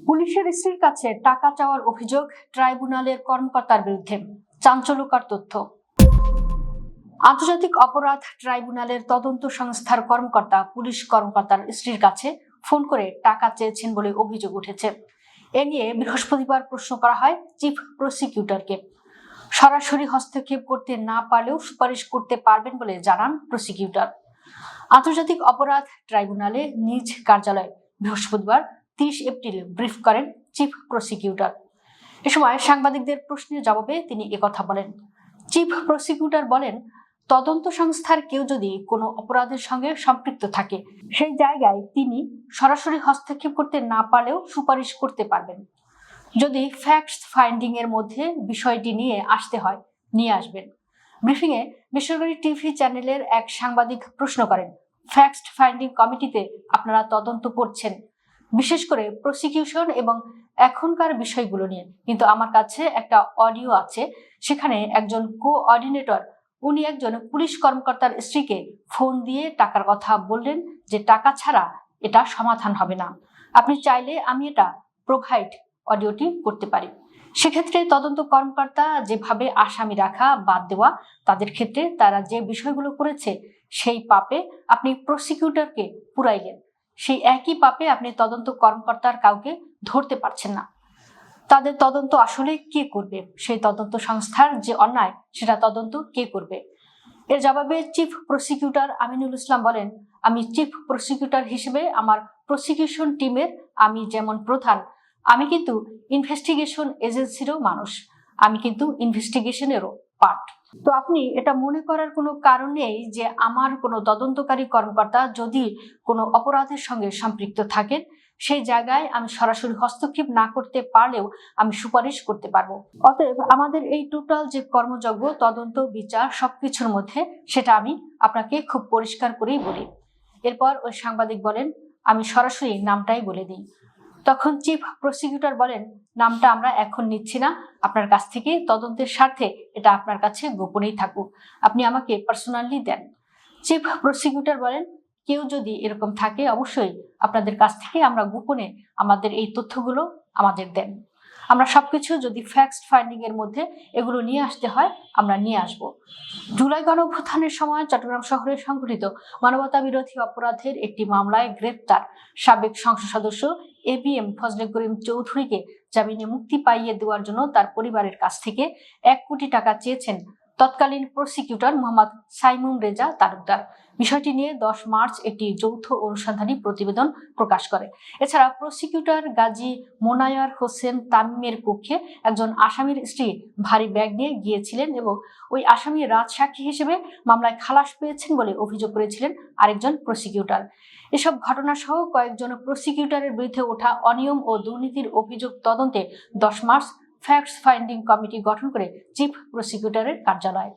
পুলিশের স্ত্রীর কাছে টাকা চাওয়ার অভিযোগ ট্রাইব্যুনালের কর্মকর্তার বিরুদ্ধে। চাঞ্চল্যকর তথ্য। আন্তর্জাতিক অপরাধ ট্রাইব্যুনালের তদন্ত সংস্থার কর্মকর্তা পুলিশ কর্মকর্তার স্ত্রীর কাছে ফোন করে টাকা চেয়েছেন বলে অভিযোগ উঠেছে। এ নিয়ে বৃহস্পতিবার প্রশ্ন করা হয় চিফ প্রসিকিউটরকে। সরাসরি হস্তক্ষেপ করতে না পারলেও সুপারিশ করতে পারবেন বলে জানান প্রসিকিউটর। আন্তর্জাতিক অপরাধ ট্রাইব্যুনালে নিজ কার্যালয়ে বৃহস্পতিবার 30 এপ্রিল ব্রিফ করেন চিফ প্রসিকিউটর। এ সময় সাংবাদিকদের প্রশ্নের জবাবে তিনি একথা বলেন। চিফ প্রসিকিউটর বলেন, তদন্ত সংস্থার কেউ যদি কোনো অপরাধের সঙ্গে সম্পৃক্ত থাকে সেই জায়গায় তিনি সরাসরি হস্তক্ষেপ করতে না পারলেও সুপারিশ করতে পারবেন। যদি ফ্যাক্টস ফাইন্ডিং এর মধ্যে বিষয়টি নিয়ে আসতে হয় নিয়ে আসবেন। ব্রিফিং এ বেসরকারি টিভি চ্যানেলের এক সাংবাদিক প্রশ্ন করেন, ফ্যাক্ট ফাইন্ডিং কমিটিতে আপনারা তদন্ত করছেন বিশেষ করে প্রসিকিউশন এবং এখনকার বিষয়গুলো নিয়ে, কিন্তু আমার কাছে একটা অডিও আছে, সেখানে একজন কোঅর্ডিনেটর উনি একজন পুলিশ কর্মকর্তার স্ত্রীকে ফোন দিয়ে টাকার কথা বললেন যে টাকা ছাড়া এটা সমাধান হবে না, আপনি চাইলে আমি এটা প্রোভাইড অডিওটি করতে পারি। সেক্ষেত্রে তদন্ত কর্মকর্তা যেভাবে আসামি রাখা বাদ দেওয়া, তাদের ক্ষেত্রে তারা যে বিষয়গুলো করেছে সেই পাপে আপনি প্রসিকিউটরকে পুরাইলেন, সেই একই পাপে আপনি তদন্ত কর্মকর্তার কাউকে ধরতে পারছেন না। তাদের তদন্ত আসলে কে করবে? সেই তদন্ত সংস্থার যে অন্যায় সেটা তদন্ত কে করবে? এর জবাবে চিফ প্রসিকিউটর আমিনুল ইসলাম বলেন, আমি চিফ প্রসিকিউটর হিসেবে আমার প্রসিকিউশন টিমের আমি যেমন প্রধান, আমি কিন্তু ইনভেস্টিগেশন এজেন্সিরও মানুষ, আমি কিন্তু ইনভেস্টিগেশনেরও পার্ট। তো আপনি এটা মনে করার কোনো কারণ নেই যে আমার কোনো তদন্তকারী কর্মকর্তা যদি কোনো অপরাধের সঙ্গে সম্পৃক্ত থাকেন সেই জায়গায় আমি সরাসরি হস্তক্ষেপ না করতে পারলেও আমি সুপারিশ করতে পারবো। অতএব আমাদের এই টোটাল যে কর্মযজ্ঞ, তদন্ত, বিচার সবকিছুর মধ্যে সেটা আমি আপনাকে খুব পরিষ্কার করেই বলি। এরপর ওই সাংবাদিক বলেন, আমি সরাসরি নামটাই বলে দিই। তখন চিফ প্রসিকিউটর বলেন, নামটা আমরা এখন নিচ্ছি না আপনার কাছ থেকে, তদন্তের স্বার্থে এটা আপনার কাছে গোপনেই থাকুক, আপনি আমাকে পার্সোনালি দেন। চিফ প্রসিকিউটর বলেন, কেউ যদি এরকম থাকে অবশ্যই আপনাদের কাছ থেকে আমরা গোপনে আমাদের এই তথ্যগুলো আমাদের দেন, আমরা সবকিছু যদি ফ্যাক্ট ফাইন্ডিং এর মধ্যে এগুলো নিয়ে আসতে হয় আমরা নিয়ে আসব। জুলাই গণঅভ্যুত্থানের সময় চট্টগ্রাম শহরে সংঘটিত মানবতা বিরোধী অপরাধের একটি মামলায় গ্রেপ্তার সাবেক সংসদ সদস্য ABM ফজলে করিম চৌধুরীকে জামিনে মুক্তি পাইয়ে দেওয়ার জন্য তার পরিবারের কাছ থেকে 1 কোটি টাকা চেয়েছেন তৎকালীন প্রসিকিউটর মোহাম্মদ সাইমুম রেজা তালুকদার। বিষয়টি নিয়ে 10 মার্চ একটি যৌথ অনুসন্ধানী প্রতিবেদন প্রকাশ করে। এছাড়া প্রসিকিউটর গাজী মোনায়ার হোসেন তামিমের কক্ষে একজন আসামির স্ত্রী ভারী ব্যাগ নিয়ে গিয়েছিলেন এবং ওই আসামি রাজসাক্ষী হিসেবে মামলায় খালাস পেয়েছেন বলে অভিযোগ করেছিলেন আরেকজন প্রসিকিউটর। এসব ঘটনা সহ কয়েকজন প্রসিকিউটরের বিরুদ্ধে ওঠা অনিয়ম ও দুর্নীতির অভিযোগ তদন্তে 10 মার্চ ফ্যাক্টস ফাইন্ডিং কমিটি গঠন করে চিফ প্রসিকিউটরের কার্যালয়।